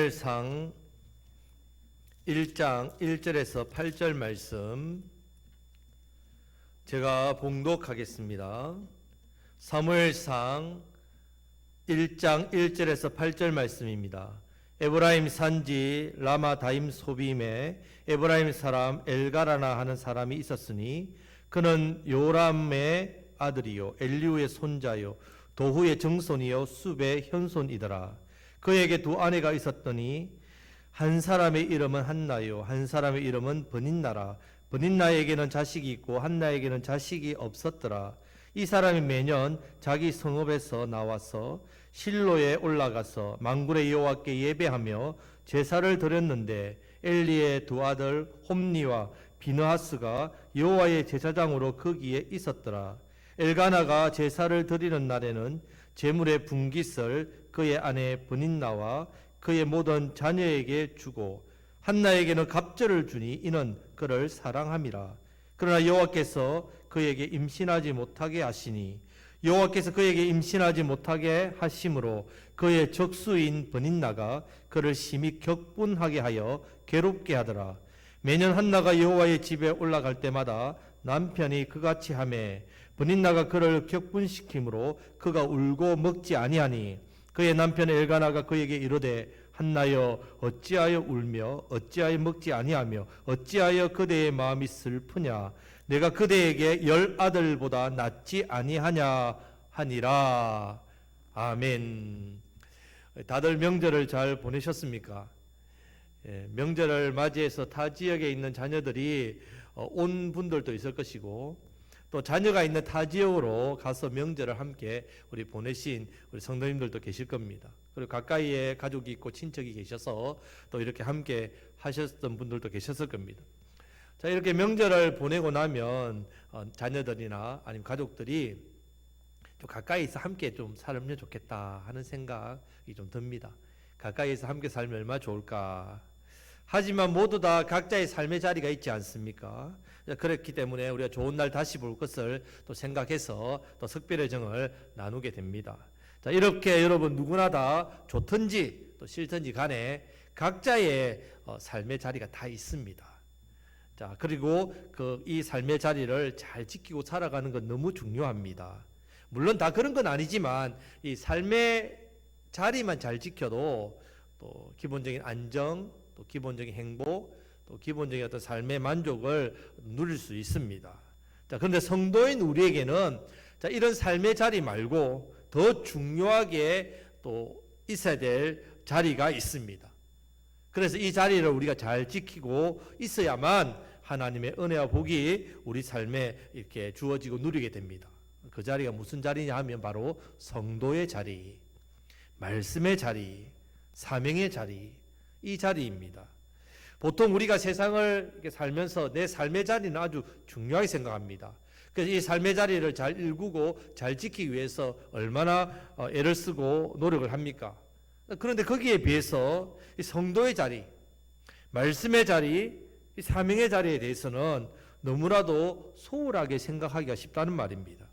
사무엘상 1장 1절에서 8절 말씀 제가 봉독하겠습니다. 사무엘상 1장 1절에서 8절 말씀입니다. 에브라임 산지 라마다임 소빔에 에브라임 사람 엘가라나 하는 사람이 있었으니 그는 요람의 아들이요 엘리우의 손자요 도후의 정손이요 숲의 현손이더라. 그에게 두 아내가 있었더니 한 사람의 이름은 한나요 한 사람의 이름은 버닌나라. 버닌나에게는 자식이 있고 한나에게는 자식이 없었더라. 이 사람이 매년 자기 성읍에서 나와서 실로에 올라가서 만군의 여호와께 예배하며 제사를 드렸는데 엘리의 두 아들 홈니와 비느하스가 여호와의 제사장으로 거기에 있었더라. 엘가나가 제사를 드리는 날에는 제물의 분깃을 그의 아내 버닌나와 그의 모든 자녀에게 주고 한나에게는 갑절을 주니 이는 그를 사랑함이라. 그러나 여호와께서 그에게 임신하지 못하게 하시니 여호와께서 그에게 임신하지 못하게 하심으로 그의 적수인 버닌나가 그를 심히 격분하게 하여 괴롭게 하더라. 매년 한나가 여호와의 집에 올라갈 때마다 남편이 그같이 하매 버닌나가 그를 격분시키므로 그가 울고 먹지 아니하니 그의 남편 엘가나가 그에게 이르되 한나여 어찌하여 울며 어찌하여 먹지 아니하며 어찌하여 그대의 마음이 슬프냐 내가 그대에게 10 아들보다 낫지 아니하냐 하니라. 아멘. 다들 명절을 잘 보내셨습니까? 명절을 맞이해서 타 지역에 있는 자녀들이 온 분들도 있을 것이고 또 자녀가 있는 타 지역으로 가서 명절을 함께 우리 보내신 우리 성도님들도 계실 겁니다. 그리고 가까이에 가족이 있고 친척이 계셔서 또 이렇게 함께 하셨던 분들도 계셨을 겁니다. 자, 이렇게 명절을 보내고 나면 자녀들이나 아니면 가족들이 좀 가까이서 함께 좀 살면 좋겠다 하는 생각이 좀 듭니다. 가까이서 함께 살면 얼마나 좋을까. 하지만 모두 다 각자의 삶의 자리가 있지 않습니까? 그렇기 때문에 우리가 좋은 날 다시 볼 것을 또 생각해서 또 특별의 정을 나누게 됩니다. 자, 이렇게 여러분 누구나 다 좋든지 또 싫든지 간에 각자의 삶의 자리가 다 있습니다. 자, 그리고 이 삶의 자리를 잘 지키고 살아가는 건 너무 중요합니다. 물론 다 그런 건 아니지만 이 삶의 자리만 잘 지켜도 또 기본적인 안정, 또 기본적인 행복, 또 기본적인 어떤 삶의 만족을 누릴 수 있습니다. 자, 그런데 성도인 우리에게는 자, 이런 삶의 자리 말고 더 중요하게 또 있어야 될 자리가 있습니다. 그래서 이 자리를 우리가 잘 지키고 있어야만 하나님의 은혜와 복이 우리 삶에 이렇게 주어지고 누리게 됩니다. 그 자리가 무슨 자리냐 하면 바로 성도의 자리, 말씀의 자리, 사명의 자리, 이 자리입니다. 보통 우리가 세상을 이렇게 살면서 내 삶의 자리는 아주 중요하게 생각합니다. 그래서 이 삶의 자리를 잘 일구고 잘 지키기 위해서 얼마나 애를 쓰고 노력을 합니까? 그런데 거기에 비해서 이 성도의 자리, 말씀의 자리, 이 사명의 자리에 대해서는 너무나도 소홀하게 생각하기가 쉽다는 말입니다.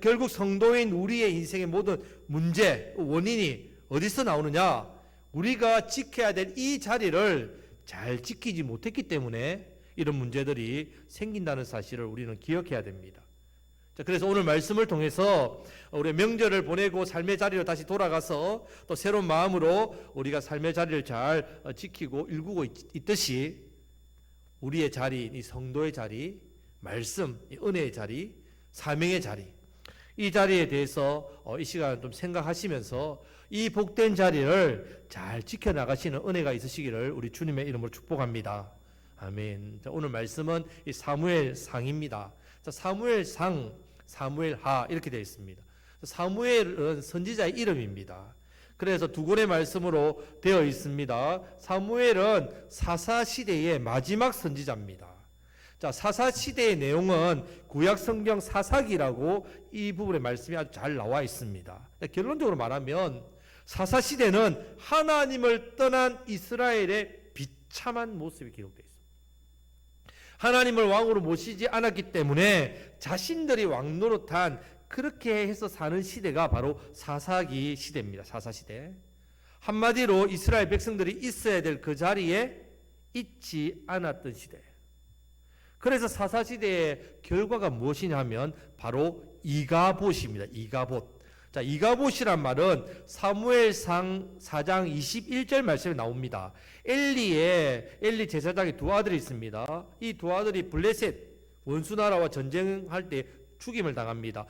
결국 성도인 우리의 인생의 모든 문제, 원인이 어디서 나오느냐? 우리가 지켜야 될 이 자리를 잘 지키지 못했기 때문에 이런 문제들이 생긴다는 사실을 우리는 기억해야 됩니다. 자, 그래서 오늘 말씀을 통해서 우리 명절을 보내고 삶의 자리로 다시 돌아가서 또 새로운 마음으로 우리가 삶의 자리를 잘 지키고 일구고 있듯이 우리의 자리, 이 성도의 자리, 말씀, 이 은혜의 자리, 사명의 자리, 이 자리에 대해서 이 시간 좀 생각하시면서 이 복된 자리를 잘 지켜나가시는 은혜가 있으시기를 우리 주님의 이름으로 축복합니다. 아멘. 자, 오늘 말씀은 이 사무엘상입니다. 자, 사무엘상, 사무엘하 이렇게 되어 있습니다. 사무엘은 선지자의 이름입니다. 그래서 두 권의 말씀으로 되어 있습니다. 사무엘은 사사시대의 마지막 선지자입니다. 자, 사사시대의 내용은 구약성경 사사기라고 이 부분의 말씀이 아주 잘 나와 있습니다. 결론적으로 말하면 사사시대는 하나님을 떠난 이스라엘의 비참한 모습이 기록되어 있습니다. 하나님을 왕으로 모시지 않았기 때문에 자신들이 왕 노릇한 그렇게 해서 사는 시대가 바로 사사기 시대입니다. 사사시대. 한마디로 이스라엘 백성들이 있어야 될 그 자리에 있지 않았던 시대예요. 그래서 사사시대의 결과가 무엇이냐 하면 바로 이가봇입니다. 이가봇. 자, 이가봇이란 말은 사무엘상 4장 21절 말씀에 나옵니다. 엘리 제사장의 두 아들이 있습니다. 이 두 아들이 블레셋 원수나라와 전쟁할 때 죽임을 당합니다.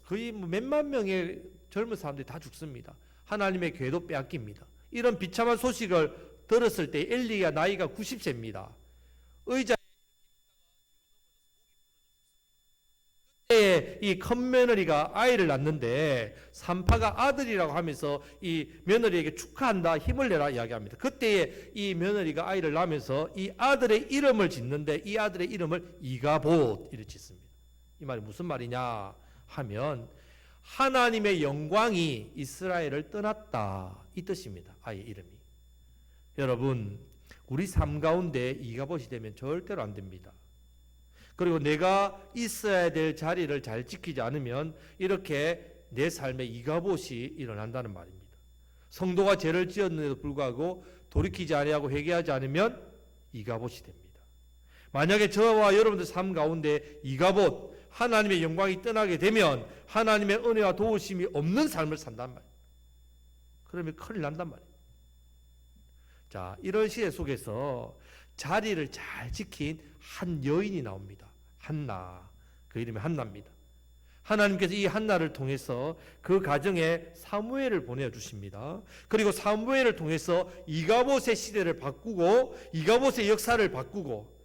거의 몇만 명의 젊은 사람들이 다 죽습니다. 하나님의 궤도 빼앗깁니다. 이런 비참한 소식을 들었을 때 엘리가 나이가 90세입니다. 의자 이 큰 며느리가 아이를 낳는데 산파가 아들이라고 하면서 이 며느리에게 축하한다, 힘을 내라 이야기합니다. 그때에 이 며느리가 아이를 낳으면서 이 아들의 이름을 짓는데 이 아들의 이름을 이가봇 이렇게 짓습니다. 이 말이 무슨 말이냐 하면 하나님의 영광이 이스라엘을 떠났다 이 뜻입니다. 아이의 이름이. 여러분, 우리 삶 가운데 이가봇이 되면 절대로 안 됩니다. 그리고 내가 있어야 될 자리를 잘 지키지 않으면 이렇게 내 삶에 이가봇이 일어난다는 말입니다. 성도가 죄를 지었는데도 불구하고 돌이키지 아니하고 회개하지 않으면 이가봇이 됩니다. 만약에 저와 여러분들 삶 가운데 이가봇, 하나님의 영광이 떠나게 되면 하나님의 은혜와 도우심이 없는 삶을 산단 말이에요. 그러면 큰일 난단 말이에요. 자, 이런 시대 속에서 자리를 잘 지킨 한 여인이 나옵니다. 한나. 그 이름이 한나입니다. 하나님께서 이 한나를 통해서 그 가정에 사무엘을 보내주십니다. 그리고 사무엘을 통해서 이가봇의 시대를 바꾸고 이가봇의 역사를 바꾸고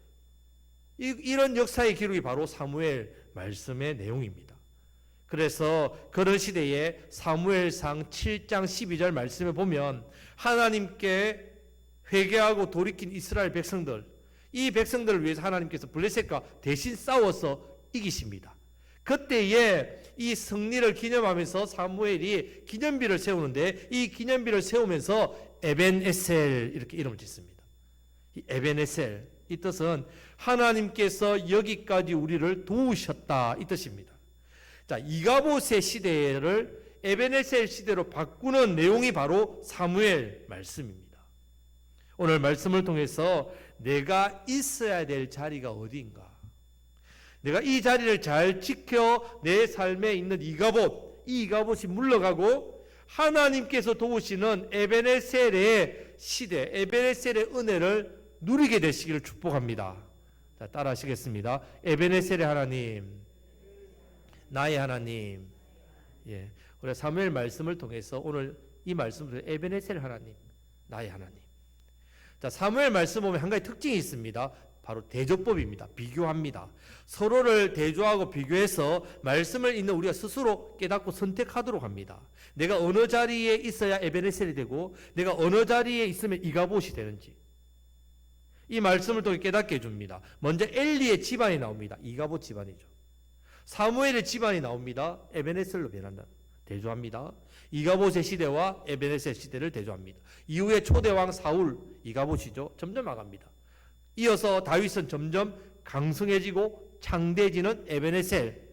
이런 역사의 기록이 바로 사무엘 말씀의 내용입니다. 그래서 그런 시대에 사무엘상 7장 12절 말씀에 보면 하나님께 회개하고 돌이킨 이스라엘 백성들, 이 백성들을 위해서 하나님께서 블레셋과 대신 싸워서 이기십니다. 그때에 이 승리를 기념하면서 사무엘이 기념비를 세우는데 이 기념비를 세우면서 에벤에셀 이렇게 이름을 짓습니다. 이 에벤에셀 이 뜻은 하나님께서 여기까지 우리를 도우셨다 이 뜻입니다. 자, 이가봇의 시대를 에벤에셀 시대로 바꾸는 내용이 바로 사무엘 말씀입니다. 오늘 말씀을 통해서 내가 있어야 될 자리가 어디인가? 내가 이 자리를 잘 지켜 내 삶에 있는 이가봇, 이 이가봇이 물러가고 하나님께서 도우시는 에벤에셀의 시대, 에벤에셀의 은혜를 누리게 되시기를 축복합니다. 자, 따라 하시겠습니다. 에벤에셀의 하나님, 나의 하나님. 예, 우리 사무엘 말씀을 통해서 오늘 이 말씀을 에벤에셀 하나님, 나의 하나님. 자, 사무엘 말씀 보면 한 가지 특징이 있습니다. 바로 대조법입니다. 비교합니다. 서로를 대조하고 비교해서 말씀을 읽는 우리가 스스로 깨닫고 선택하도록 합니다. 내가 어느 자리에 있어야 에벤에셀이 되고 내가 어느 자리에 있으면 이가봇이 되는지 이 말씀을 통해 깨닫게 해줍니다. 먼저 엘리의 집안이 나옵니다. 이가봇 집안이죠. 사무엘의 집안이 나옵니다. 에벤에셀로 변한다. 대조합니다. 이가봇의 시대와 에벤에셀 시대를 대조합니다. 이후에 초대왕 사울, 이가봇이죠. 점점 나갑니다. 이어서 다윗은 점점 강성해지고 창대해지는 에벤에셀,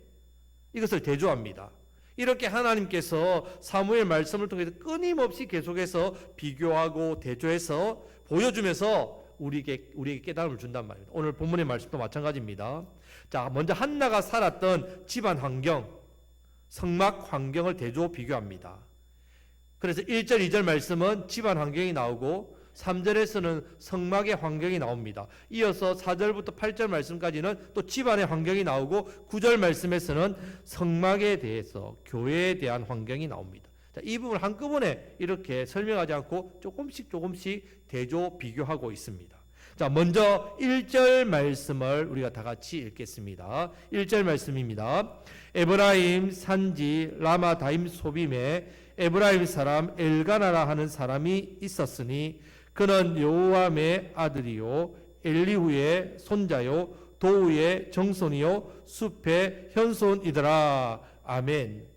이것을 대조합니다. 이렇게 하나님께서 사무엘 말씀을 통해서 끊임없이 계속해서 비교하고 대조해서 보여주면서 우리에게 깨달음을 준단 말입니다. 오늘 본문의 말씀도 마찬가지입니다. 자, 먼저 한나가 살았던 집안 환경, 성막 환경을 대조 비교합니다. 그래서 1절, 2절 말씀은 집안 환경이 나오고 3절에서는 성막의 환경이 나옵니다. 이어서 4절부터 8절 말씀까지는 또 집안의 환경이 나오고 9절 말씀에서는 성막에 대해서 교회에 대한 환경이 나옵니다. 자, 이 부분을 한꺼번에 이렇게 설명하지 않고 조금씩 대조 비교하고 있습니다. 자, 먼저 1절 말씀을 우리가 다 같이 읽겠습니다. 1절 말씀입니다. 에브라임 산지 라마다임 소빔에 에브라임 사람 엘가나라 하는 사람이 있었으니 그는 여호암의 아들이요 엘리후의 손자요 도우의 정손이요 숲의 현손이더라. 아멘.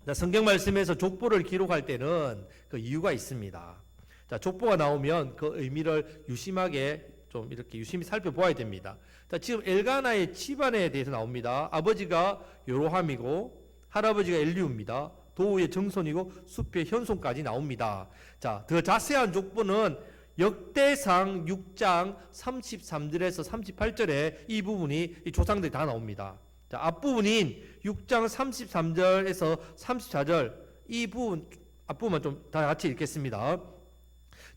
자, 성경 말씀에서 족보를 기록할 때는 그 이유가 있습니다. 자, 족보가 나오면 그 의미를 유심하게 좀 이렇게 유심히 살펴보아야 됩니다. 자, 지금 엘가나의 집안에 대해서 나옵니다. 아버지가 요로함이고 할아버지가 엘리후입니다. 도우의 정손이고 숲의 현손까지 나옵니다. 자, 더 자세한 족보는 역대상 6장 33절에서 38절에 이 부분이 이 조상들이 다 나옵니다. 자, 앞부분인 6장 33절에서 34절 이 부분 앞부분만 좀 다 같이 읽겠습니다.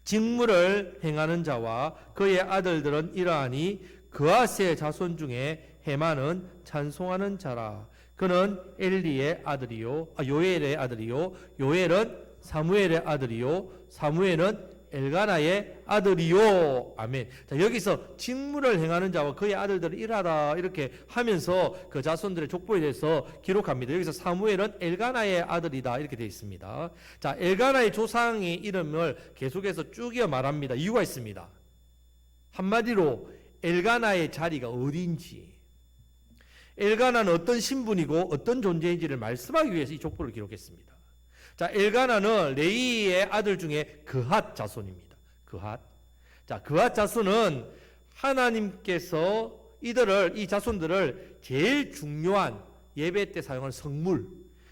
직무를 행하는 자와 그의 아들들은 이러하니 그아스의 자손 중에 헤만은 찬송하는 자라. 그는 엘리의 아들이요, 요엘의 아들이요, 요엘은 사무엘의 아들이요, 사무엘은 엘가나의 아들이요. 아멘. 자, 여기서 직무를 행하는 자와 그의 아들들을 일하라 이렇게 하면서 그 자손들의 족보에 대해서 기록합니다. 여기서 사무엘은 엘가나의 아들이다 이렇게 되어 있습니다. 자, 엘가나의 조상의 이름을 계속해서 쭉 이어 말합니다. 이유가 있습니다. 한마디로 엘가나의 자리가 어딘지, 엘가나는 어떤 신분이고 어떤 존재인지를 말씀하기 위해서 이 족보를 기록했습니다. 자, 엘가나는 레위의 아들 중에 그핫 자손입니다. 그핫. 자, 그핫 자손은 하나님께서 이 자손들을 제일 중요한 예배 때 사용하는 성물,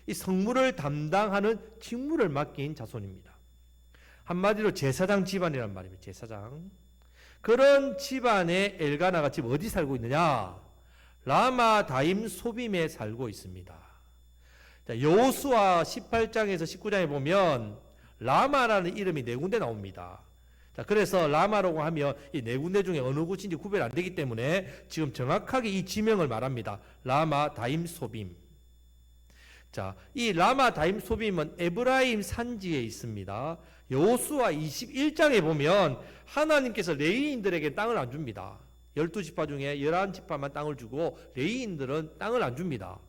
이 성물을 담당하는 직무를 맡긴 자손입니다. 한마디로 제사장 집안이란 말입니다. 제사장. 그런 집안의 엘가나가 지금 어디 살고 있느냐? 라마 다임 소빔에 살고 있습니다. 자, 여호수아 18장에서 19장에 보면 라마라는 이름이 네 군데 나옵니다. 자, 그래서 라마라고 하면 이 네 군데 중에 어느 곳인지 구별 안 되기 때문에 지금 정확하게 이 지명을 말합니다. 라마 다임 소빔. 자, 이 라마 다임 소빔은 에브라임 산지에 있습니다. 여호수아 21장에 보면 하나님께서 레위인들에게 땅을 안 줍니다. 12지파 중에 11지파만 땅을 주고 레위인들은 땅을 안 줍니다.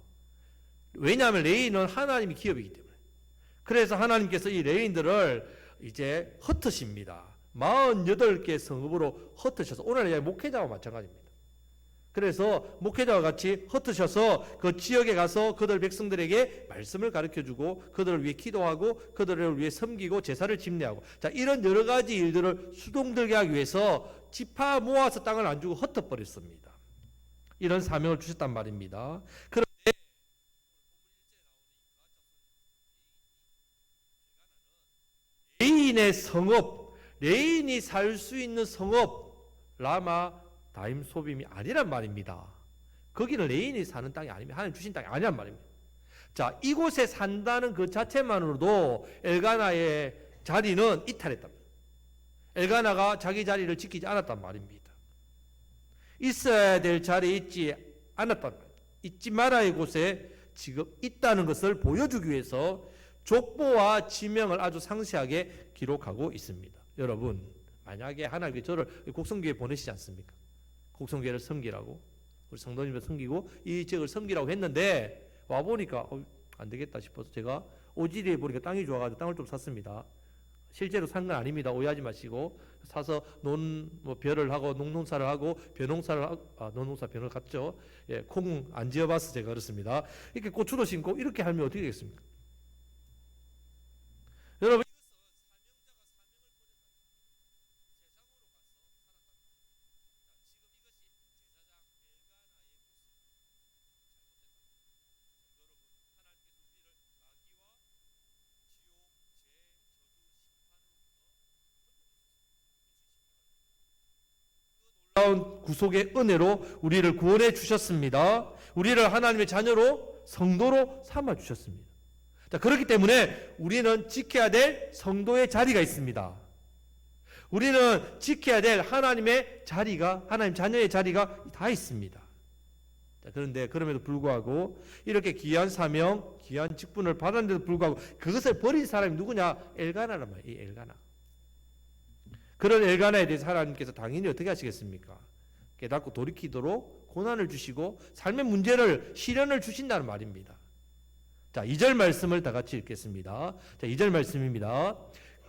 왜냐하면 레위인은 하나님의 기업이기 때문에. 그래서 하나님께서 이 레위인들을 이제 흩으십니다. 48개 성읍으로 흩으셔서 오늘날 목회자와 마찬가지입니다. 그래서 목회자와 같이 흩으셔서 그 지역에 가서 그들 백성들에게 말씀을 가르쳐주고 그들을 위해 기도하고 그들을 위해 섬기고 제사를 집례하고, 자, 이런 여러 가지 일들을 수동들게 하기 위해서 지파 모아서 땅을 안 주고 흩어버렸습니다. 이런 사명을 주셨단 말입니다. 레인의 성읍, 레인이 살 수 있는 성읍, 라마 다임 소빔이 아니란 말입니다. 거기는 레인이 사는 땅이 아닙니다. 하나님 주신 땅이 아니란 말입니다. 자, 이곳에 산다는 그 자체만으로도 엘가나의 자리는 이탈했답니다. 엘가나가 자기 자리를 지키지 않았단 말입니다. 있어야 될 자리에 있지 않았단 말입니다. 잊지 말아야 할 곳에 지금 있다는 것을 보여주기 위해서 족보와 지명을 아주 상세하게 기록하고 있습니다. 여러분, 만약에 하나님께 저를 곡성교회에 보내시지 않습니까? 곡성교회를 섬기라고, 우리 성도님을 섬기고 이 지역을 섬기라고 했는데 와보니까 안 되겠다 싶어서 제가 오지리에 보니까 땅이 좋아가지고 땅을 좀 샀습니다. 실제로 산 건 아닙니다. 오해하지 마시고. 사서 벼를 하고 농사를 하고 벼농사를 하고, 농농사 벼를 갔죠. 예, 콩 안 지어봐서 제가 그렇습니다. 이렇게 고추도 심고 이렇게 하면 어떻게 되겠습니까? 여러분, 놀라운 구속의 은혜로 우리를 구원해 주셨습니다. 우리를 하나님의 자녀로 성도로 삼아 주셨습니다. 자, 그렇기 때문에 우리는 지켜야 될 성도의 자리가 있습니다. 우리는 지켜야 될 하나님의 자리가, 하나님 자녀의 자리가 다 있습니다. 자, 그런데 그럼에도 불구하고 이렇게 귀한 사명, 귀한 직분을 받았는데도 불구하고 그것을 버린 사람이 누구냐? 엘가나란 말이에요. 이 엘가나. 그런 엘가나에 대해서 하나님께서 당연히 어떻게 하시겠습니까? 깨닫고 돌이키도록 고난을 주시고 삶의 문제를, 시련을 주신다는 말입니다. 자, 2절 말씀을 다 같이 읽겠습니다. 자, 2절 말씀입니다.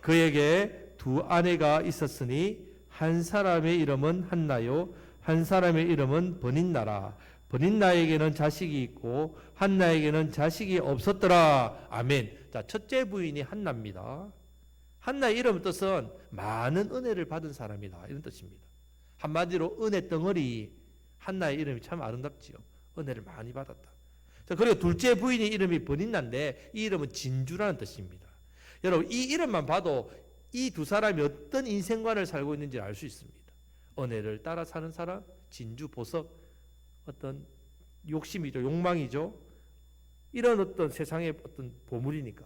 그에게 두 아내가 있었으니 한 사람의 이름은 한나요, 한 사람의 이름은 버닌나라. 버닌나에게는 자식이 있고 한나에게는 자식이 없었더라. 아멘. 자, 첫째 부인이 한나입니다. 한나의 이름 뜻은 많은 은혜를 받은 사람이다, 이런 뜻입니다. 한마디로 은혜 덩어리. 한나의 이름이 참 아름답지요. 은혜를 많이 받았다. 자, 그리고 둘째 부인의 이름이 버닌나인데 이 이름은 진주라는 뜻입니다. 여러분 이 이름만 봐도 이 두 사람이 어떤 인생관을 살고 있는지 알 수 있습니다. 은혜를 따라 사는 사람, 진주, 보석, 어떤 욕심이죠, 욕망이죠. 이런 어떤 세상의 어떤 보물이니까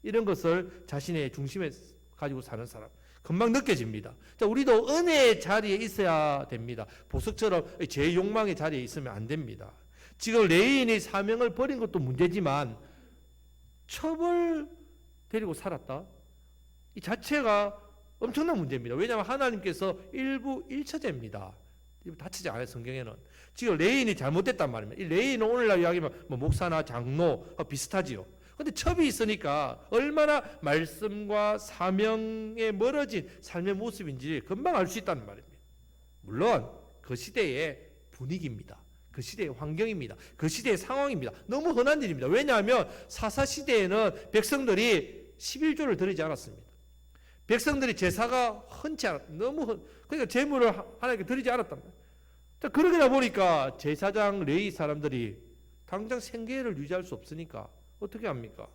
이런 것을 자신의 중심에 가지고 사는 사람 금방 느껴집니다. 자, 우리도 은혜의 자리에 있어야 됩니다. 보석처럼 제 욕망의 자리에 있으면 안 됩니다. 지금 레인이 사명을 버린 것도 문제지만 첩을 데리고 살았다. 이 자체가 엄청난 문제입니다. 왜냐하면 하나님께서 일부 일처제입니다. 다치지 않아요, 성경에는. 지금 레인이 잘못됐단 말입니다. 이 레인은 오늘날 이야기하면 뭐 목사나 장로 비슷하지요. 근데 첩이 있으니까 얼마나 말씀과 사명에 멀어진 삶의 모습인지 금방 알 수 있다는 말입니다. 물론 그 시대의 분위기입니다. 그 시대의 환경입니다. 그 시대의 상황입니다. 너무 흔한 일입니다. 왜냐하면 사사시대에는 백성들이 11조를 드리지 않았습니다. 백성들이 제사가 흔치 않았다. 그러니까 제물을 하나님께 드리지 않았단 말이에요. 자, 그러다 보니까 제사장 레위 사람들이 당장 생계를 유지할 수 없으니까 어떻게 합니까?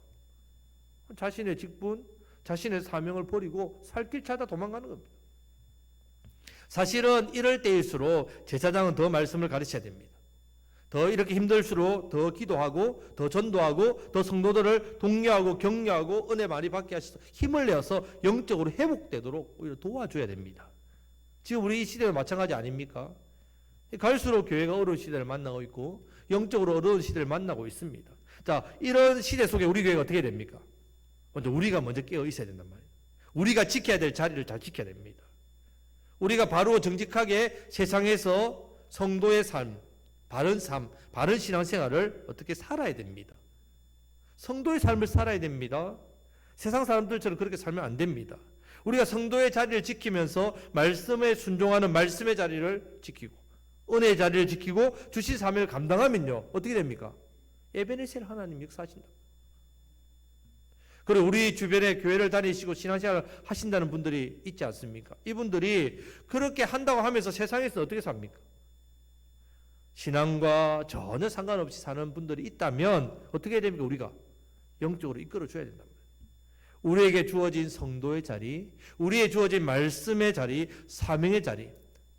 자신의 직분, 자신의 사명을 버리고 살 길 찾아 도망가는 겁니다. 사실은 이럴 때일수록 제사장은 더 말씀을 가르쳐야 됩니다. 더 이렇게 힘들수록 더 기도하고 더 전도하고 더 성도들을 독려하고 격려하고 은혜 많이 받게 하셔서 힘을 내어서 영적으로 회복되도록 오히려 도와줘야 됩니다. 지금 우리 이 시대도 마찬가지 아닙니까? 갈수록 교회가 어려운 시대를 만나고 있고 영적으로 어려운 시대를 만나고 있습니다. 자, 이런 시대 속에 우리 교회가 어떻게 됩니까? 우리가 먼저 깨어 있어야 된단 말이에요. 우리가 지켜야 될 자리를 잘 지켜야 됩니다. 우리가 바로 정직하게 세상에서 성도의 삶, 바른 삶, 바른 신앙생활을 어떻게 살아야 됩니다. 성도의 삶을 살아야 됩니다. 세상 사람들처럼 그렇게 살면 안 됩니다. 우리가 성도의 자리를 지키면서 말씀에 순종하는 말씀의 자리를 지키고 은혜의 자리를 지키고 주신 사명을 감당하면요 어떻게 됩니까? 에베네셀 하나님 역사하신다. 그리고 우리 주변에 교회를 다니시고 신앙생활을 하신다는 분들이 있지 않습니까? 이분들이 그렇게 한다고 하면서 세상에서 어떻게 삽니까? 신앙과 전혀 상관없이 사는 분들이 있다면 어떻게 해야 됩니까? 우리가 영적으로 이끌어 줘야 된단 말이에요. 우리에게 주어진 성도의 자리, 우리에게 주어진 말씀의 자리, 사명의 자리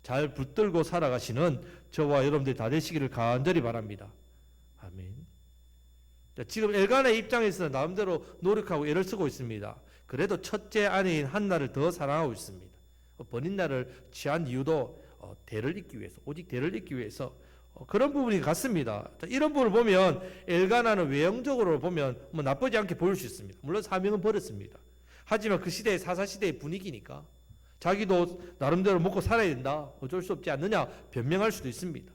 잘 붙들고 살아가시는 저와 여러분들이 다 되시기를 간절히 바랍니다. 아멘. 지금 엘가나의 입장에서는 나름대로 노력하고 애를 쓰고 있습니다. 그래도 첫째 아내인 한나를 더 사랑하고 있습니다. 버닌나를 취한 이유도 대를 잇기 위해서, 오직 대를 잇기 위해서 그런 부분이 같습니다. 이런 부분을 보면 엘가나는 외형적으로 보면 뭐 나쁘지 않게 보일 수 있습니다. 물론 사명은 버렸습니다. 하지만 그 시대의 사사시대의 분위기니까 자기도 나름대로 먹고 살아야 된다, 어쩔 수 없지 않느냐 변명할 수도 있습니다.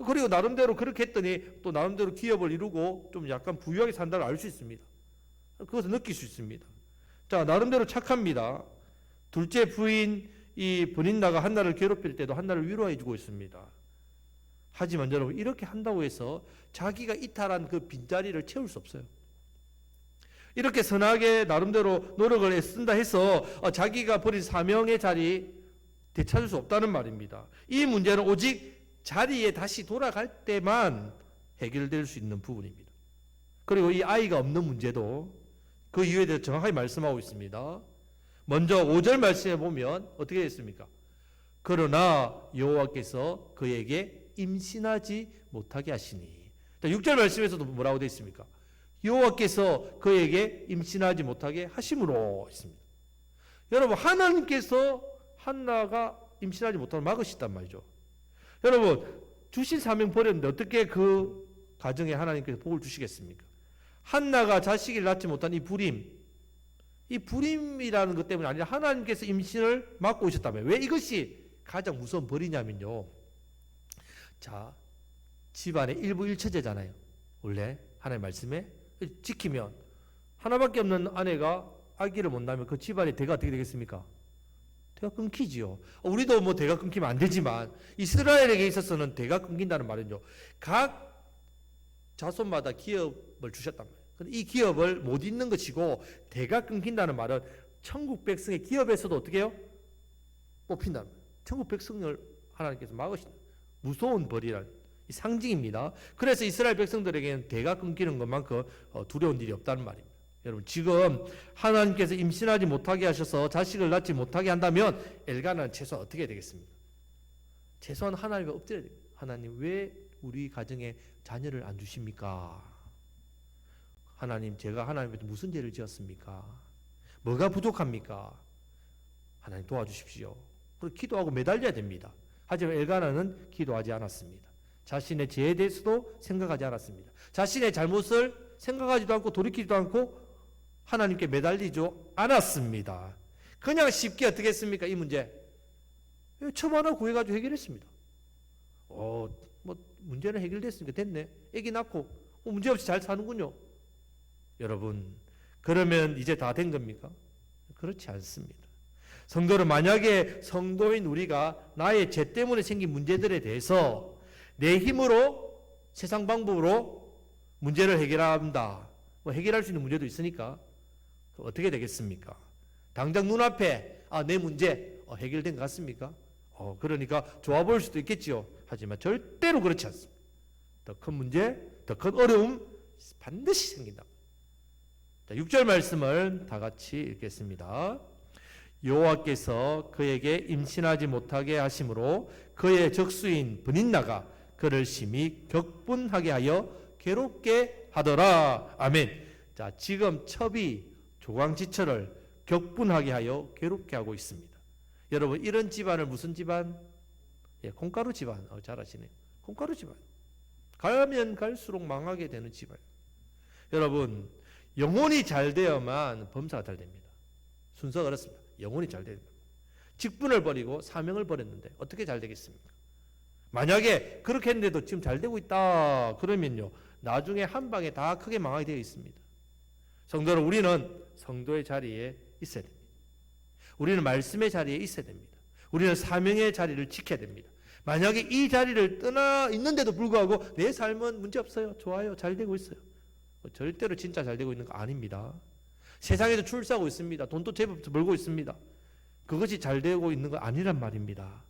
그리고 나름대로 그렇게 했더니 또 나름대로 기업을 이루고 좀 약간 부유하게 산다를 알 수 있습니다. 그것을 느낄 수 있습니다. 자, 나름대로 착합니다. 둘째 부인 이 버닌나가 한나를 괴롭힐 때도 한나를 위로해 주고 있습니다. 하지만 여러분 이렇게 한다고 해서 자기가 이탈한 그 빈자리를 채울 수 없어요. 이렇게 선하게 나름대로 노력을 애쓴다 해서 자기가 버린 사명의 자리 되찾을 수 없다는 말입니다. 이 문제는 오직 자리에 다시 돌아갈 때만 해결될 수 있는 부분입니다. 그리고 이 아이가 없는 문제도 그 이유에 대해서 정확하게 말씀하고 있습니다. 먼저 5절 말씀에 보면 어떻게 됐습니까? 그러나 여호와께서 그에게 임신하지 못하게 하시니. 6절 말씀에서도 뭐라고 되어 있습니까? 여호와께서 그에게 임신하지 못하게 하심으로 있습니다. 여러분 하나님께서 한나가 임신하지 못하게 막으셨단 말이죠. 여러분 주신 사명 버렸는데 어떻게 그 가정에 하나님께서 복을 주시겠습니까? 한나가 자식을 낳지 못한 이 불임이라는 것 때문에 아니라 하나님께서 임신을 막고 오셨다면 왜 이것이 가장 무서운 벌이냐면요. 자, 집안의 일부 일처제잖아요. 원래 하나님의 말씀에 지키면 하나밖에 없는 아내가 아기를 못 낳으면 그 집안의 대가 어떻게 되겠습니까? 대가 끊기지요. 우리도 뭐 대가 끊기면 안 되지만 이스라엘에게 있어서는 대가 끊긴다는 말은요. 각 자손마다 기업을 주셨단 말이에요. 근데 이 기업을 못 잇는 것이고 대가 끊긴다는 말은 천국 백성의 기업에서도 어떻게 해요? 뽑힌다는 말이에요. 천국 백성을 하나님께서 막으신다. 무서운 벌이란 상징입니다. 그래서 이스라엘 백성들에게는 대가 끊기는 것만큼 두려운 일이 없다는 말입니다. 여러분, 지금 하나님께서 임신하지 못하게 하셔서 자식을 낳지 못하게 한다면 엘가나는 최소한 어떻게 되겠습니까? 최소한 하나님께 엎드려야 됩니다. 하나님, 왜 우리 가정에 자녀를 안 주십니까? 하나님, 제가 하나님께 무슨 죄를 지었습니까? 뭐가 부족합니까? 하나님 도와주십시오. 그리고 기도하고 매달려야 됩니다. 하지만 엘가나는 기도하지 않았습니다. 자신의 죄에 대해서도 생각하지 않았습니다. 자신의 잘못을 생각하지도 않고 돌이키지도 않고 하나님께 매달리지 않았습니다. 그냥 쉽게 어떻게 했습니까? 이 문제 첩 하나 구해가지고 해결했습니다. 뭐 문제는 해결됐으니까 됐네. 애기 낳고 문제없이 잘 사는군요. 여러분, 그러면 이제 다 된 겁니까? 그렇지 않습니다. 성도는 만약에 성도인 우리가 나의 죄 때문에 생긴 문제들에 대해서 내 힘으로 세상 방법으로 문제를 해결한다. 해결할 수 있는 문제도 있으니까 어떻게 되겠습니까? 당장 눈앞에 내 문제 해결된 것 같습니까? 그러니까 좋아 보일 수도 있겠지요. 하지만 절대로 그렇지 않습니다. 더 큰 문제, 더 큰 어려움 반드시 생긴다. 6절 말씀을 다 같이 읽겠습니다. 여호와께서 그에게 임신하지 못하게 하심으로 그의 적수인 브닛나가 그를 심히 격분하게 하여 괴롭게 하더라. 아멘. 자, 지금 첩이 조강지처를 격분하게 하여 괴롭게 하고 있습니다. 여러분, 이런 집안을 무슨 집안? 콩가루 집안. 잘 아시네요. 콩가루 집안. 가면 갈수록 망하게 되는 집안. 여러분, 영혼이 잘 되어만 범사가 잘 됩니다. 순서가 그렇습니다. 영혼이 잘 됩니다. 직분을 버리고 사명을 버렸는데 어떻게 잘 되겠습니까? 만약에 그렇게 했는데도 지금 잘 되고 있다 그러면요, 나중에 한 방에 다 크게 망하게 되어 있습니다. 성도는 우리는 성도의 자리에 있어야 됩니다. 우리는 말씀의 자리에 있어야 됩니다. 우리는 사명의 자리를 지켜야 됩니다. 만약에 이 자리를 떠나 있는데도 불구하고 내 삶은 문제 없어요, 좋아요, 잘 되고 있어요, 절대로 진짜 잘 되고 있는 거 아닙니다. 세상에도 출세하고 있습니다. 돈도 제법 벌고 있습니다. 그것이 잘 되고 있는 거 아니란 말입니다.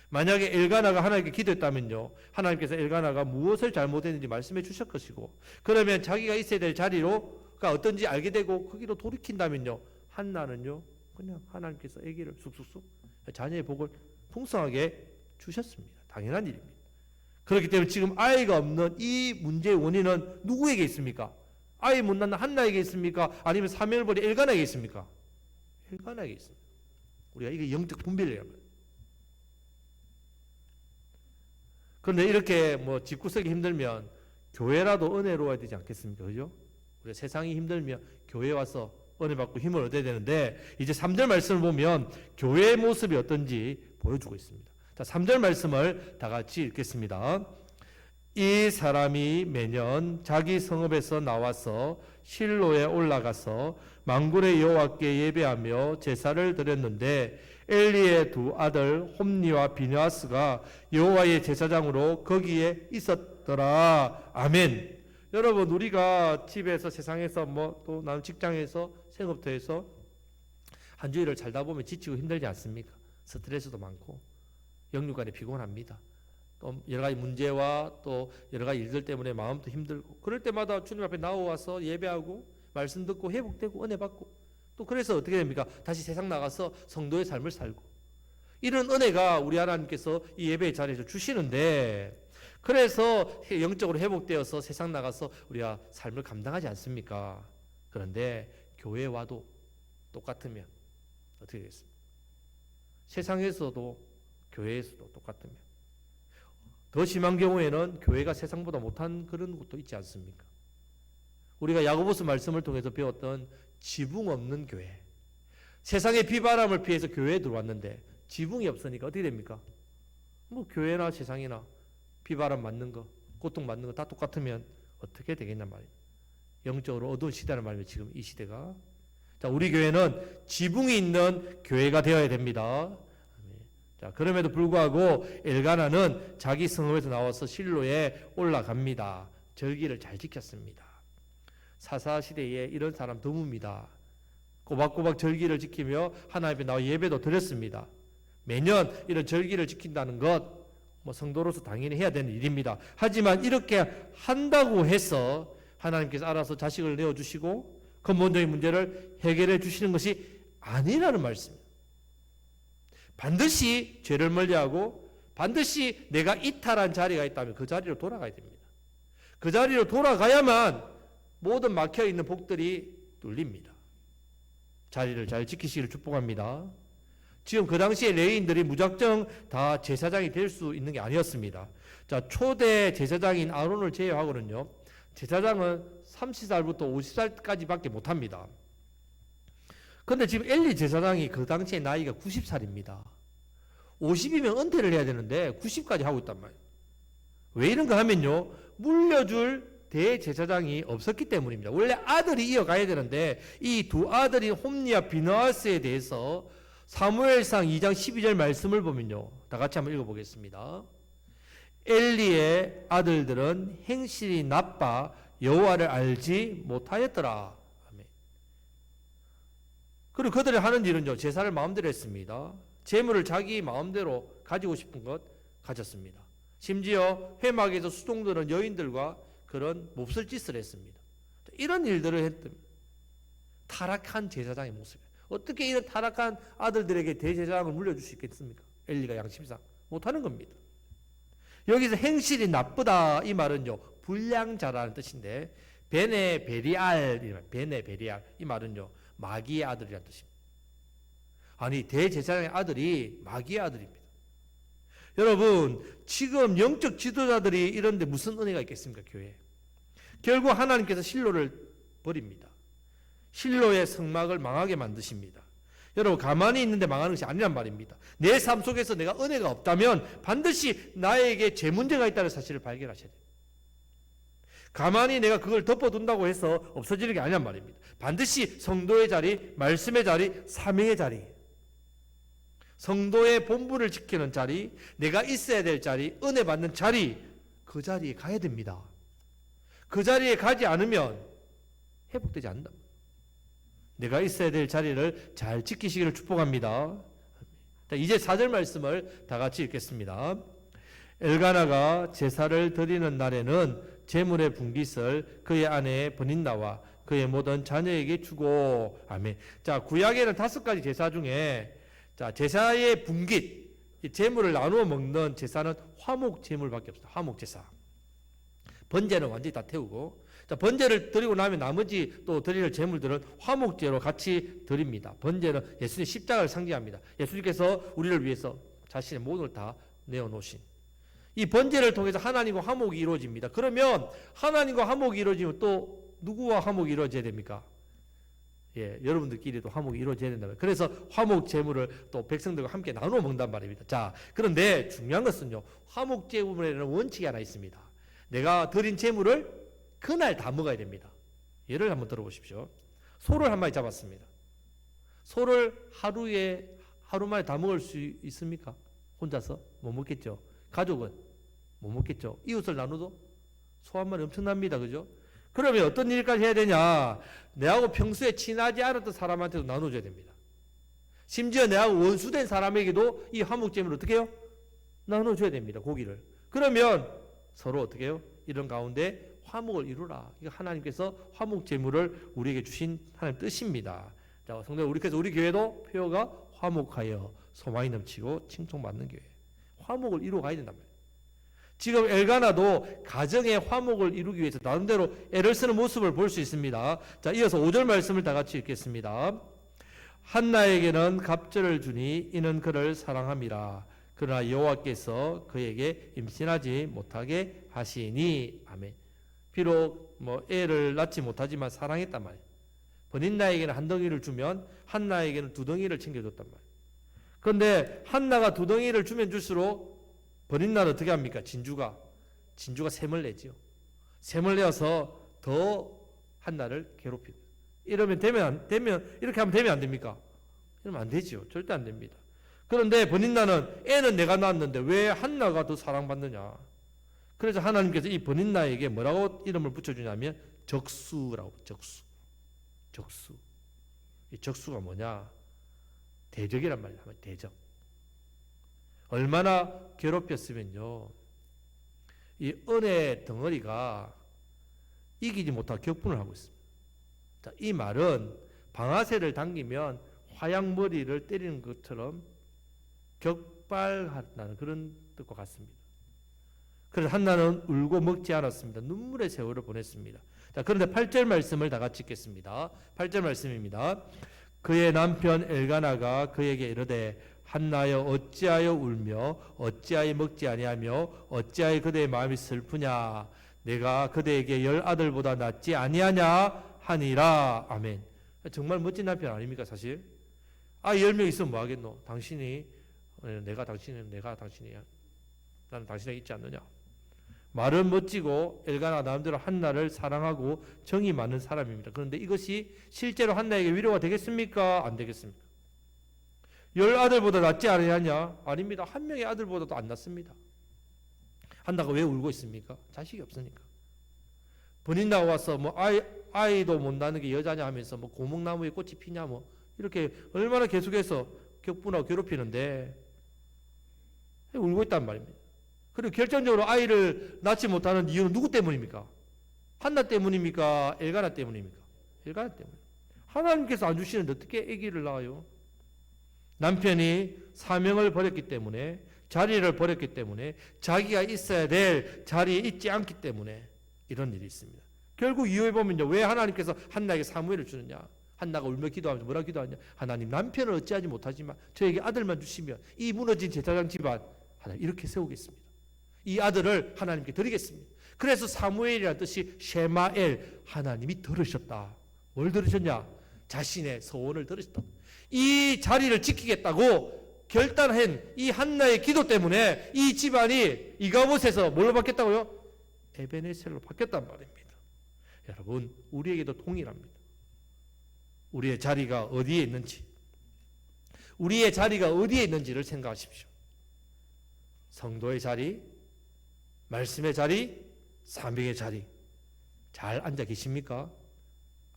만약에 엘가나가 하나님께 기도했다면요, 하나님께서 엘가나가 무엇을 잘못했는지 말씀해 주실 것이고, 그러면 자기가 있어야 될 자리로가 어떤지 알게 되고 거기로 돌이킨다면요, 한나는요 그냥 하나님께서 아기를 쑥쑥쑥 자녀의 복을 풍성하게 주셨습니다. 당연한 일입니다. 그렇기 때문에 지금 아이가 없는 이 문제의 원인은 누구에게 있습니까? 아이 못 낳는 한나에게 있습니까? 아니면 사명을 버린 엘가나에게 있습니까? 엘가나에게 있습니다. 우리가 이게 영적 분별이라는 거예요. 그런데 이렇게 집구석이 힘들면 교회라도 은혜로워야 되지 않겠습니까? 그죠? 우리가 세상이 힘들면 교회 와서 은혜 받고 힘을 얻어야 되는데, 이제 3절 말씀을 보면 교회의 모습이 어떤지 보여주고 있습니다. 자, 3절 말씀을 다 같이 읽겠습니다. 이 사람이 매년 자기 성읍에서 나와서 실로에 올라가서 만군의 여호와께 예배하며 제사를 드렸는데 엘리의 두 아들 홈니와 비느하스가 여호와의 제사장으로 거기에 있었더라. 아멘. 여러분, 우리가 집에서 세상에서 또 나는 직장에서 생업터에서 한 주일을 살다 보면 지치고 힘들지 않습니까? 스트레스도 많고 영육간에 피곤합니다. 또 여러 가지 문제와 또 여러 가지 일들 때문에 마음도 힘들고, 그럴 때마다 주님 앞에 나와서 예배하고 말씀 듣고 회복되고 은혜 받고, 또 그래서 어떻게 됩니까? 다시 세상 나가서 성도의 삶을 살고, 이런 은혜가 우리 하나님께서 이 예배의 자리에서 주시는데, 그래서 영적으로 회복되어서 세상 나가서 우리가 삶을 감당하지 않습니까? 그런데 교회 와도 똑같으면 어떻게 되겠습니까? 세상에서도 교회에서도 똑같으면, 더 심한 경우에는 교회가 세상보다 못한 그런 것도 있지 않습니까? 우리가 야고보서 말씀을 통해서 배웠던 지붕 없는 교회, 세상의 비바람을 피해서 교회에 들어왔는데 지붕이 없으니까 어떻게 됩니까? 교회나 세상이나 비바람 맞는 거, 고통 맞는 거 다 똑같으면 어떻게 되겠냐 말이에요. 영적으로 어두운 시대란 말이에요. 지금 이 시대가. 자, 우리 교회는 지붕이 있는 교회가 되어야 됩니다. 자, 그럼에도 불구하고 엘가나는 자기 성읍에서 나와서 실로에 올라갑니다. 절기를 잘 지켰습니다. 사사 시대에 이런 사람 드뭅니다. 꼬박꼬박 절기를 지키며 하나님 앞에 나와 예배도 드렸습니다. 매년 이런 절기를 지킨다는 것 뭐 성도로서 당연히 해야 되는 일입니다. 하지만 이렇게 한다고 해서 하나님께서 알아서 자식을 내어주시고 근본적인 문제를 해결해 주시는 것이 아니라는 말씀입니다. 반드시 죄를 멀리하고 반드시 내가 이탈한 자리가 있다면 그 자리로 돌아가야 됩니다. 그 자리로 돌아가야만 모든 막혀있는 복들이 뚫립니다. 자리를 잘 지키시기를 축복합니다. 지금 그 당시에 레위인들이 무작정 다 제사장이 될 수 있는 게 아니었습니다. 자, 초대 제사장인 아론을 제외하고는요, 제사장은 30살부터 50살까지밖에 못합니다. 그런데 지금 엘리 제사장이 그 당시에 나이가 90살입니다. 50이면 은퇴를 해야 되는데 90까지 하고 있단 말이에요. 왜 이런가 하면요, 물려줄 대제사장이 없었기 때문입니다. 원래 아들이 이어가야 되는데 이 두 아들인 홈리와 비느하스에 대해서 사무엘상 2장 12절 말씀을 보면요, 다 같이 한번 읽어보겠습니다. 엘리의 아들들은 행실이 나빠 여호와를 알지 못하였더라. 아멘. 그리고 그들이 하는 일은요, 제사를 마음대로 했습니다. 재물을 자기 마음대로 가지고 싶은 것 가졌습니다. 심지어 회막에서 수종드는 여인들과 그런 몹쓸 짓을 했습니다. 이런 일들을 했던 타락한 제사장의 모습이에요. 어떻게 이런 타락한 아들들에게 대제사장을 물려줄 수 있겠습니까? 엘리가 양심상 못하는 겁니다. 여기서 행실이 나쁘다 이 말은요, 불량자라는 뜻인데 베네베리알 이 말은요, 마귀의 아들이라는 뜻입니다. 아니, 대제사장의 아들이 마귀의 아들입니다. 여러분, 지금 영적 지도자들이 이런데 무슨 은혜가 있겠습니까? 교회에. 결국 하나님께서 실로를 버립니다. 실로의 성막을 망하게 만드십니다. 여러분, 가만히 있는데 망하는 것이 아니란 말입니다. 내 삶 속에서 내가 은혜가 없다면 반드시 나에게 죄 문제가 있다는 사실을 발견하셔야 돼요. 가만히 내가 그걸 덮어둔다고 해서 없어지는 게 아니란 말입니다. 반드시 성도의 자리, 말씀의 자리, 사명의 자리, 성도의 본분을 지키는 자리, 내가 있어야 될 자리, 은혜 받는 자리, 그 자리에 가야 됩니다. 그 자리에 가지 않으면 회복되지 않는다. 내가 있어야 될 자리를 잘 지키시기를 축복합니다. 이제 4절 말씀을 다 같이 읽겠습니다. 엘가나가 제사를 드리는 날에는 제물의 분깃을 그의 아내 브닌나와 그의 모든 자녀에게 주고. 아멘. 자, 구약에는 5가지 제사 중에 자, 제사의 분깃, 제물을 나누어 먹는 제사는 화목 제물밖에 없어요. 화목 제사. 번제는 완전히 다 태우고, 자, 번제를 드리고 나면 나머지 또 드릴 제물들은 화목제로 같이 드립니다. 번제는 예수님 십자가를 상징합니다. 예수님께서 우리를 위해서 자신의 모든 걸 다 내어놓으신. 이 번제를 통해서 하나님과 화목이 이루어집니다. 그러면 하나님과 화목이 이루어지면 또 누구와 화목이 이루어져야 됩니까? 예, 여러분들끼리도 화목이 이루어져야 된다면. 그래서 화목 제물을 또 백성들과 함께 나누어 먹는단 말입니다. 자, 그런데 중요한 것은요, 화목 제물에는 원칙이 하나 있습니다. 내가 드린 제물을 그날 다 먹어야 됩니다. 예를 한번 들어보십시오. 소를 한 마리 잡았습니다. 소를 하루 만에 다 먹을 수 있습니까? 혼자서? 못 먹겠죠. 가족은? 못 먹겠죠. 이웃을 나눠도 소 한 마리 엄청납니다. 그죠? 그러면 어떤 일까지 해야 되냐? 내하고 평소에 친하지 않았던 사람한테도 나눠줘야 됩니다. 심지어 내하고 원수된 사람에게도 이 화목제물을 어떻게 해요? 나눠줘야 됩니다. 고기를. 그러면 서로 어떻게 해요? 이런 가운데 화목을 이루라. 이거 하나님께서 화목제물을 우리에게 주신 하나님 뜻입니다. 자, 성도 그래서 우리 교회도 표어가 화목하여 소망이 넘치고 칭송받는 교회. 화목을 이루어 가야 된단 말이에요. 지금 엘가나도 가정의 화목을 이루기 위해서 나름대로 애를 쓰는 모습을 볼 수 있습니다. 자, 이어서 5절 말씀을 다 같이 읽겠습니다. 한나에게는 갑절을 주니 이는 그를 사랑함이라. 그러나 여호와께서 그에게 임신하지 못하게 하시니. 아멘. 비록 애를 낳지 못하지만 사랑했단 말이에요. 버닌나에게는 한 덩이를 주면 한나에게는 2덩이를 챙겨줬단 말이에요. 그런데 한나가 2덩이를 주면 줄수록 버닌나는 어떻게 합니까? 진주가 샘을 내지요. 샘을 내어서 더 한나를 괴롭히고. 이러면 이렇게 하면 되면 안 됩니까? 이러면 안 되지요. 절대 안 됩니다. 그런데 버닌나는 애는 내가 낳았는데 왜 한나가 더 사랑받느냐? 그래서 하나님께서 이 버닌나에게 뭐라고 이름을 붙여주냐면 적수라고. 적수. 이 적수가 뭐냐? 대적이란 말이야. 대적. 얼마나 괴롭혔으면요. 이 은혜 덩어리가 이기지 못하고 격분을 하고 있습니다. 자, 이 말은 방아쇠를 당기면 화약머리를 때리는 것처럼 격발한다는 그런 뜻과 같습니다. 그래서 한나는 울고 먹지 않았습니다. 눈물의 세월을 보냈습니다. 자, 그런데 8절 말씀을 다 같이 읽겠습니다. 8절 말씀입니다. 그의 남편 엘가나가 그에게 이르되 한나여 어찌하여 울며 어찌하여 먹지 아니하며 어찌하여 그대의 마음이 슬프냐 내가 그대에게 10 아들보다 낫지 아니하냐 하니라. 아멘. 정말 멋진 남편 아닙니까 사실? 10명 있으면 뭐 하겠노? 내가 당신이야. 나는 당신에게 있지 않느냐. 말은 멋지고 엘가나 나름대로 한나를 사랑하고 정이 많은 사람입니다. 그런데 이것이 실제로 한나에게 위로가 되겠습니까? 안 되겠습니까? 10 아들보다 낫지 않느냐? 아닙니다. 한 명의 아들보다도 안 낫습니다. 한나가 왜 울고 있습니까? 자식이 없으니까. 본인 나와서 뭐 아이도 못 낳는 게 여자냐 하면서 뭐 고목나무에 꽃이 피냐 뭐 이렇게 얼마나 계속해서 격분하고 괴롭히는데 울고 있단 말입니다. 그리고 결정적으로 아이를 낳지 못하는 이유는 누구 때문입니까? 한나 때문입니까? 엘가나 때문입니까? 엘가나 때문. 하나님께서 안 주시는데 어떻게 아기를 낳아요? 남편이 사명을 버렸기 때문에, 자리를 버렸기 때문에, 자기가 있어야 될 자리에 있지 않기 때문에 이런 일이 있습니다. 결국 이유에 보면요, 왜 하나님께서 한나에게 사무엘을 주느냐? 한나가 울며 기도하면서 뭐라 기도하냐? 하나님, 남편을 어찌하지 못하지만 저에게 아들만 주시면 이 무너진 제사장 집안 하나님 이렇게 세우겠습니다. 이 아들을 하나님께 드리겠습니다. 그래서 사무엘이라는 뜻이 쉐마엘, 하나님이 들으셨다. 뭘 들으셨냐? 자신의 소원을 들으셨다. 이 자리를 지키겠다고 결단한 이 한나의 기도 때문에 이 집안이 이가봇에서 뭘로 바뀌었다고요? 에베네셀로 바뀌었단 말입니다. 여러분, 우리에게도 동일합니다. 우리의 자리가 어디에 있는지, 우리의 자리가 어디에 있는지를 생각하십시오. 성도의 자리, 말씀의 자리, 사명의 자리 잘 앉아 계십니까?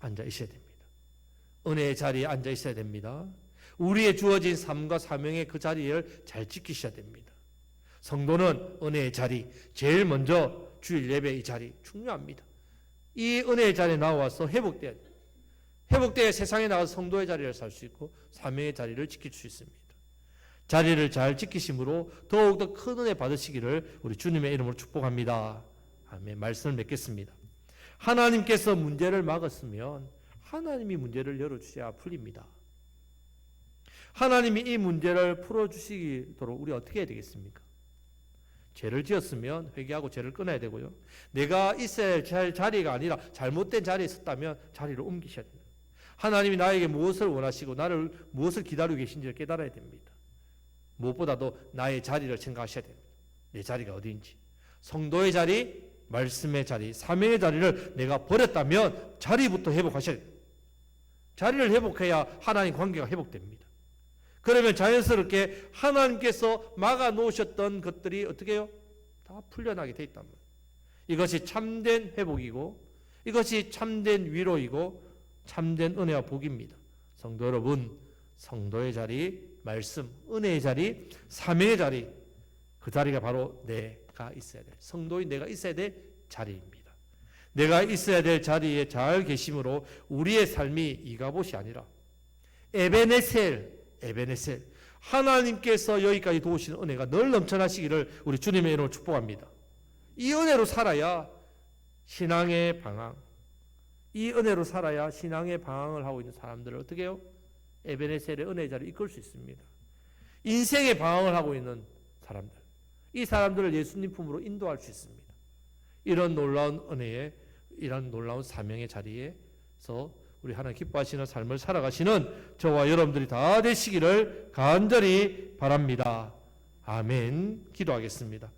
앉아 있어야 됩니다. 은혜의 자리에 앉아 있어야 됩니다. 우리의 주어진 삶과 사명의 그 자리를 잘 지키셔야 됩니다. 성도는 은혜의 자리, 제일 먼저 주일 예배 이 자리 중요합니다. 이 은혜의 자리에 나와서 회복돼야 돼요. 회복돼야 세상에 나가서 성도의 자리를 살 수 있고 사명의 자리를 지킬 수 있습니다. 자리를 잘 지키심으로 더욱더 큰 은혜 받으시기를 우리 주님의 이름으로 축복합니다. 아멘. 말씀을 맺겠습니다. 하나님께서 문제를 막았으면 하나님이 문제를 열어주셔야 풀립니다. 하나님이 이 문제를 풀어주시도록 우리 어떻게 해야 되겠습니까? 죄를 지었으면 회개하고 죄를 끊어야 되고요. 내가 있어야 할 자리가 아니라 잘못된 자리에 있었다면 자리를 옮기셔야 됩니다. 하나님이 나에게 무엇을 원하시고 나를 무엇을 기다리고 계신지를 깨달아야 됩니다. 무엇보다도 나의 자리를 생각하셔야 됩니다. 내 자리가 어디인지. 성도의 자리, 말씀의 자리, 사명의 자리를 내가 버렸다면 자리부터 회복하셔야 됩니다. 자리를 회복해야 하나님 관계가 회복됩니다. 그러면 자연스럽게 하나님께서 막아놓으셨던 것들이 어떻게 해요? 다 풀려나게 돼 있단 말이에요. 이것이 참된 회복이고 이것이 참된 위로이고 참된 은혜와 복입니다. 성도 여러분, 성도의 자리, 말씀, 은혜의 자리, 사명의 자리, 그 자리가 바로 내가 있어야 될, 성도인 내가 있어야 될 자리입니다. 내가 있어야 될 자리에 잘 계심으로 우리의 삶이 이가봇이 아니라 에베네셀, 하나님께서 여기까지 도우시는 은혜가 늘 넘쳐나시기를 우리 주님의 이름으로 축복합니다. 이 은혜로 살아야 신앙의 방황, 이 은혜로 살아야 신앙의 방황을 하고 있는 사람들을 어떻게 해요? 에베네셀의 은혜의 자리를 이끌 수 있습니다. 인생의 방황을 하고 있는 사람들, 이 사람들을 예수님 품으로 인도할 수 있습니다. 이런 놀라운 은혜에, 이런 놀라운 사명의 자리에서 우리 하나님 기뻐하시는 삶을 살아가시는 저와 여러분들이 다 되시기를 간절히 바랍니다. 아멘. 기도하겠습니다.